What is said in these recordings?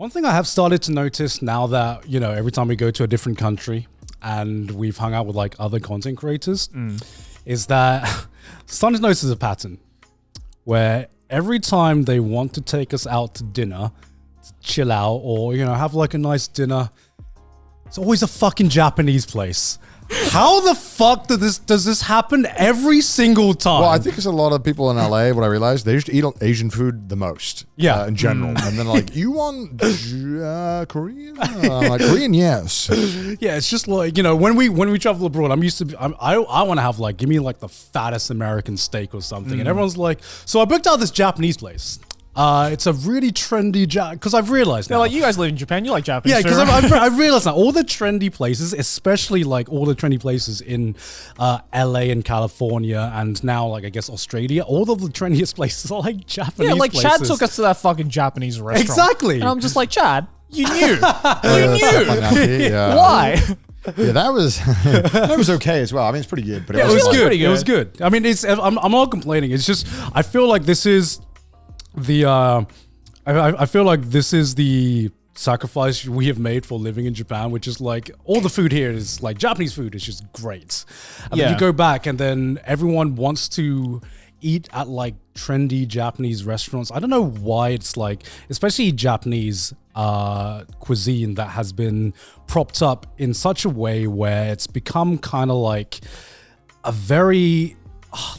One thing I have started to notice now that, you know, every time we go to a different country and we've hung out with like other content creators, is that starting to notice a pattern where every time they want to take us out to dinner, to chill out or, you know, have like a nice dinner, it's always a fucking Japanese place. How the fuck does this happen every single time? Well, I think it's a lot of people in LA, what I realized, they just eat Asian food the most. Yeah. In general. And then like, you want Korean? I'm like, Korean, yes. Yeah, it's just like, you know, when we travel abroad, I want to have like, give me like the fattest American steak or something. And everyone's like, so I booked out this Japanese place. It's a really trendy because I've realized now. Like, you guys live in Japan, you like Japanese Yeah, food. because I've realized now all the trendy places, especially like all the trendy places in LA and California and now like I guess Australia, all of the trendiest places are like Japanese Yeah, like places. Chad took us to that fucking Japanese restaurant. Exactly. And I'm just like, Chad, you knew. Yeah. Why? Yeah, that was okay as well. I mean, it's pretty good, but Yeah, it was good. pretty good. It was good. I mean, I'm not complaining. It's just I feel like this is the I feel like this is the sacrifice we have made for living in Japan, which is like all the food here is like Japanese food is just great. And then you go back and then everyone wants to eat at like trendy Japanese restaurants. I don't know why it's like, especially Japanese cuisine that has been propped up in such a way where it's become kind of like a very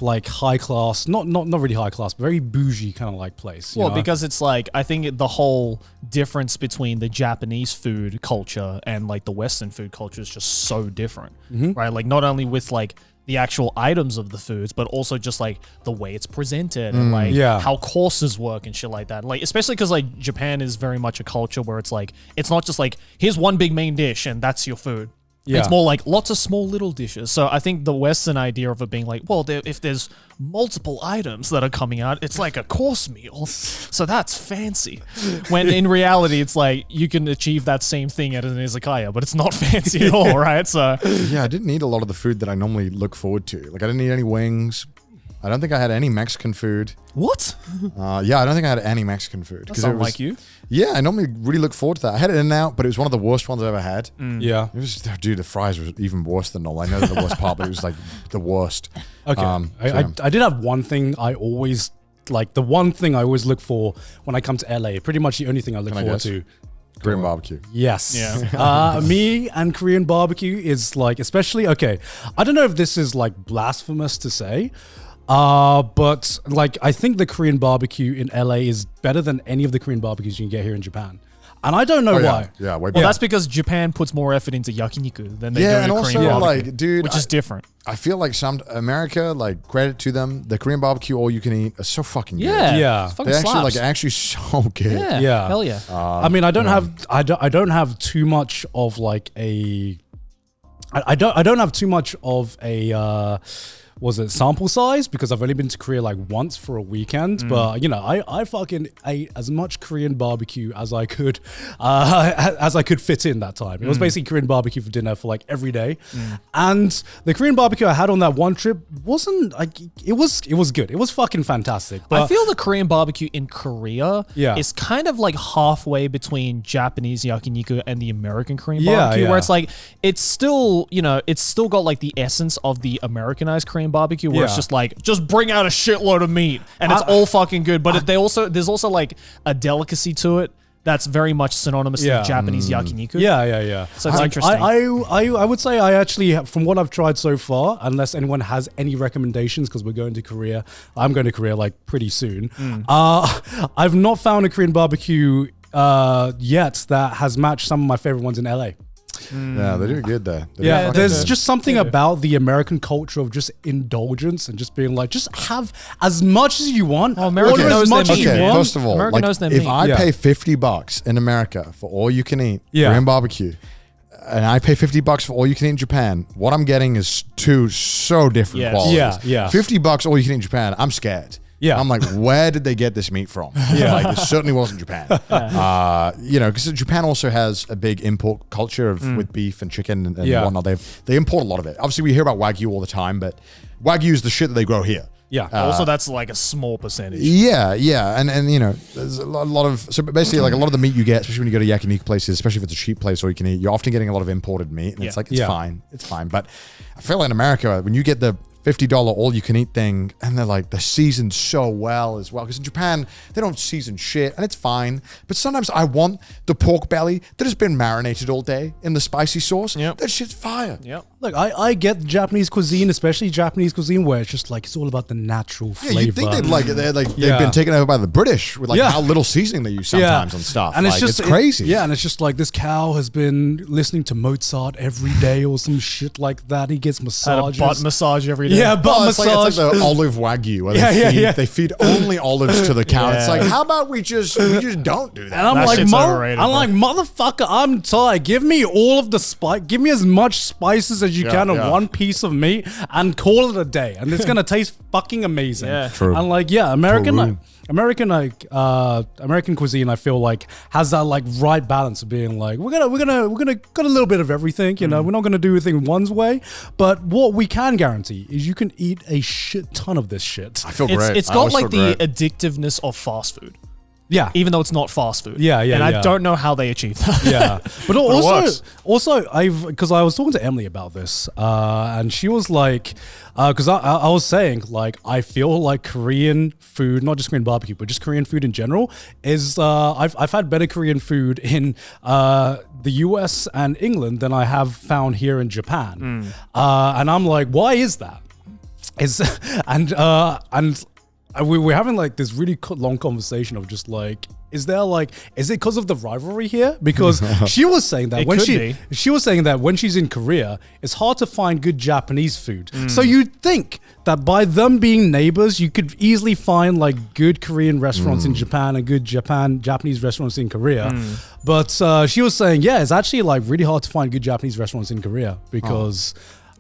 like high class, not really high class, but very bougie kind of like place. Well, because it's like, I think the whole difference between the Japanese food culture and like the Western food culture is just so different, right? Like not only with like the actual items of the foods, but also just like the way it's presented and like how courses work and shit like that. Like, especially because like Japan is very much a culture where it's like, it's not just like, here's one big main dish and that's your food. Yeah. It's more like lots of small little dishes. So I think the Western idea of it being like, well, if there's multiple items that are coming out, it's like a course meal. So that's fancy. When in reality, it's like you can achieve that same thing at an izakaya, but it's not fancy at all, right? So yeah, I didn't eat a lot of the food that I normally look forward to. Like I didn't eat any wings. I don't think I had any Mexican food. What? Yeah, I don't think I had any Mexican food. That sounds like you. Yeah, I normally really look forward to that. I had it in and out, but it was one of the worst ones I've ever had. Yeah. It was, dude, the fries were even worse than normal. I know they're the worst part, but it was like the worst. Okay. I did have one thing I always, like the one thing I always look for when I come to LA, pretty much the only thing I look forward to. Korean barbecue. Yes. Yeah. Me and Korean barbecue is like, especially, okay, I don't know if this is like blasphemous to say, but like I think the Korean barbecue in LA is better than any of the Korean barbecues you can get here in Japan. And I don't know why. Yeah, way Well, better. that's because Japan puts more effort into yakiniku than they do and in also Korean barbecue, like, dude, which is different. I feel like America, like credit to them, the Korean barbecue all you can eat is so fucking good. Yeah. It's fucking They actually slaps. so good. Yeah. Hell yeah. I mean, I don't have too much of like a, I don't have too much of a, was it sample size? Because I've only been to Korea like once for a weekend, but you know, I fucking ate as much Korean barbecue as I could fit in that time. It was basically Korean barbecue for dinner for like every day. And the Korean barbecue I had on that one trip wasn't like, it was good. It was fucking fantastic. But I feel the Korean barbecue in Korea Yeah. is kind of like halfway between Japanese yakiniku and the American Korean Yeah, barbecue, yeah. where it's like, it's still, you know, it's still got like the essence of the Americanized Korean barbecue, where it's Yeah. just like, just bring out a shitload of meat and it's all fucking good. But there's also like a delicacy to it that's very much synonymous Yeah. to Japanese yakiniku. Yeah. So it's interesting. I would say I actually, from what I've tried so far, unless anyone has any recommendations, because we're going to Korea, I'm going to Korea like pretty soon. I've not found a Korean barbecue yet that has matched some of my favorite ones in LA. Yeah, they do good there. They do Yeah, fucking there's good. just something about the American culture of just indulgence and just being like, just have as much as you want. America order knows as their much as meat, you Okay, want. first of all, America like, knows their if meat. I Yeah. pay $50 in America for all you can eat Yeah. Korean barbecue, and I pay $50 for all you can eat in Japan, what I'm getting is two so different Yes. qualities. Yeah. $50 all you can eat in Japan, I'm scared. Yeah. I'm like, where did they get this meat from? Like, it certainly wasn't Japan. You know, because Japan also has a big import culture of with beef and chicken and Yeah. whatnot. They import a lot of it. Obviously, we hear about Wagyu all the time, but Wagyu is the shit that they grow here. Yeah. Also, that's like a small percentage. Yeah, and you know, there's a lot of so basically like a lot of the meat you get, especially when you go to yakiniku places, especially if it's a cheap place or you can eat, you're often getting a lot of imported meat, and it's like it's fine. But I feel like in America, when you get the $50 all-you-can-eat thing, and they're seasoned so well as well. Because in Japan, they don't season shit, and it's fine. But sometimes I want the pork belly that has been marinated all day in the spicy sauce. Yep. That shit's fire. Yep. Look, I get Japanese cuisine, especially Japanese cuisine, where it's just like it's all about the natural flavor. Yeah, you think they'd like it. They've been taken over by the British with how little seasoning they use sometimes on stuff. And it's crazy. And it's just like this cow has been listening to Mozart every day or some shit like that. He gets massages. Had a butt massage every day. Yeah, butt massage. It's like the olive wagyu where they feed only olives to the cow. Yeah. It's like, how about we just don't do that? And I'm That like, shit's overrated, bro. motherfucker, I'm tired. Give me all of the spice. Give me as much spices as you can on one piece of meat and call it a day. And it's gonna taste fucking amazing. Yeah. True. And like, American cuisine, I feel like has that like right balance of being like we're gonna got a little bit of everything. You know, we're not gonna do everything one's way, but what we can guarantee is you can eat a shit ton of this shit. I feel great. It's got like the addictiveness of fast food. Yeah. Even though it's not fast food. Yeah. And I don't know how they achieve that. Yeah. But works. also because I was talking to Emily about this, and she was like, because I was saying like I feel like Korean food, not just Korean barbecue, but just Korean food in general, is I've had better Korean food in the US and England than I have found here in Japan. And I'm like, why is that? We're having like this really long conversation of just like, is it because of the rivalry here? Because she was saying that she was saying that when she's in Korea, it's hard to find good Japanese food. So you'd think that by them being neighbors, you could easily find like good Korean restaurants in Japan and good Japanese restaurants in Korea. But she was saying, it's actually like really hard to find good Japanese restaurants in Korea because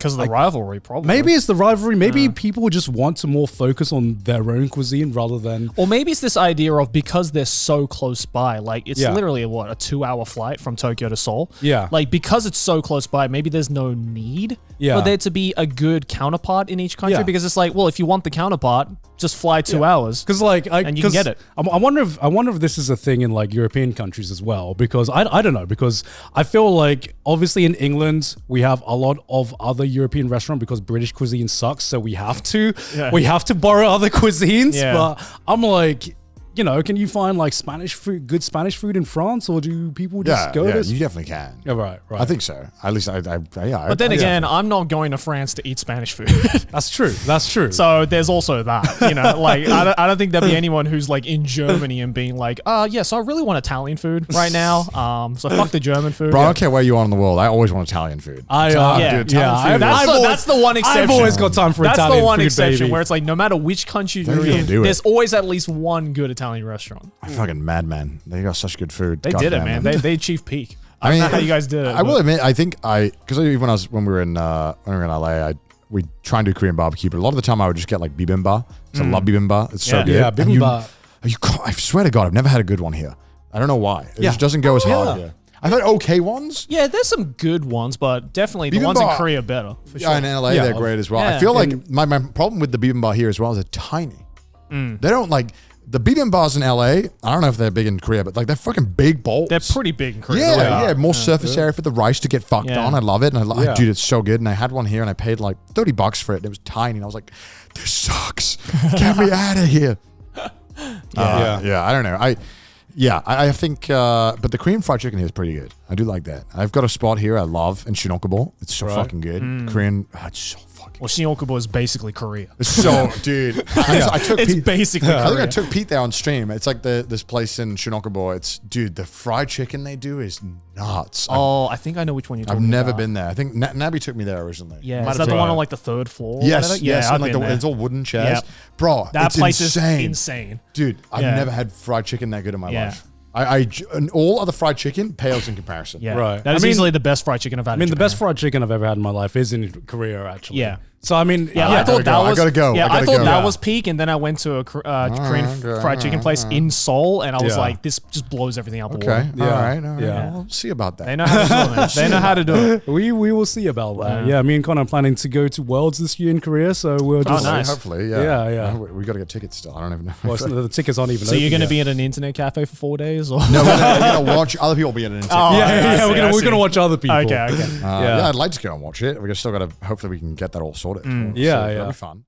of the rivalry, probably. Maybe it's the rivalry. Maybe people just want to more focus on their own cuisine rather than... Or maybe it's this idea of because they're so close by, like it's literally a 2-hour flight from Tokyo to Seoul. Yeah. Like because it's so close by, maybe there's no need for there to be a good counterpart in each country because it's like, well, if you want the counterpart, just fly 2 hours. Because like, and you can get it. I wonder if this is a thing in like European countries as well, because I don't know, because I feel like obviously in England, we have a lot of other European restaurant because British cuisine sucks, so we have to borrow other cuisines. But I'm like, you know, can you find like good Spanish food in France, or do people just go to? You definitely can. Yeah, right. I think so. At least But then again, I'm not going to France to eat Spanish food. That's true. So there's also that, you know, like I don't think there'll be anyone who's like in Germany and being like, so I really want Italian food right now. So fuck the German food. Bro, I don't care where you are in the world. I always want Italian food. That's the one exception. I've always got time for Italian food. That's the one exception baby. where it's like no matter which country you're in, there's always at least one good Italian restaurant. I fucking madman. They got such good food. They did it, man. They achieved peak. I mean, don't know how you guys did it. I will admit, I think because when we were in LA, we try and do Korean barbecue, but a lot of the time I would just get like bibimbap. So I love bibimbap. It's so good. Yeah, bibimbap. I swear to God, I've never had a good one here. I don't know why. It just doesn't go as hard here. I've had okay ones. Yeah, there's some good ones, but definitely the ones in Korea are better. For sure. Yeah, in LA they're great as well. Yeah. I feel like my problem with the bibimbap here as well is they're tiny. They don't like the bibimbap's in LA. I don't know if they're big in Korea, but like they're fucking big bowls. They're pretty big in Korea. Yeah, more surface area for the rice to get fucked on. I love it, and dude, it's so good. And I had one here, and I paid like $30 for it. And it was tiny, and I was like, "This sucks. Get me out of here." I don't know. I think, but the Korean fried chicken here is pretty good. I do like that. I've got a spot here I love in Shinokabo. It's so fucking good. Korean, it's so fucking Well, Shinokabo is basically Korea. It's so, dude. I took it's Pete, basically Korea. I think I took Pete there on stream. It's like this place in Shinokabo. It's, dude, the fried chicken they do is nuts. I think I know which one you're talking about. I've never been there. I think Nabby took me there originally. Yeah, is that the one on like the 3rd floor? Yes, yeah, and like it's all wooden chairs. Yep. Bro, that place insane. is insane. Dude, I've never had fried chicken that good in my life. And all other fried chicken pales in comparison. Yeah, right. That is easily the best fried chicken I've had. The best fried chicken I've ever had in my life is in Korea, actually. Yeah. So I mean, Yeah, I thought that was. I gotta go. Yeah, I gotta I thought go. that was peak, and then I went to a Korean fried chicken place in Seoul, and I was Yeah. like, this just blows everything out the Okay. water. All right. Yeah. We'll see about that. They know how to do it. Man. They know how to do it. we will see about that. Yeah, me and Connor are planning to go to Worlds this year in Korea, so we'll just. nice. Hopefully, yeah. Yeah. We got to get tickets still. I don't even know. Well, the tickets aren't even. So you're open going to yet. be at an internet cafe for 4 days, or No, we're gonna watch other people be at an interview. Oh, Yeah, I we're see. gonna watch other people. okay. Yeah, I'd like to go and watch it. We just still got to. Hopefully, we can get that all sorted. Yeah, That'll yeah. be fun.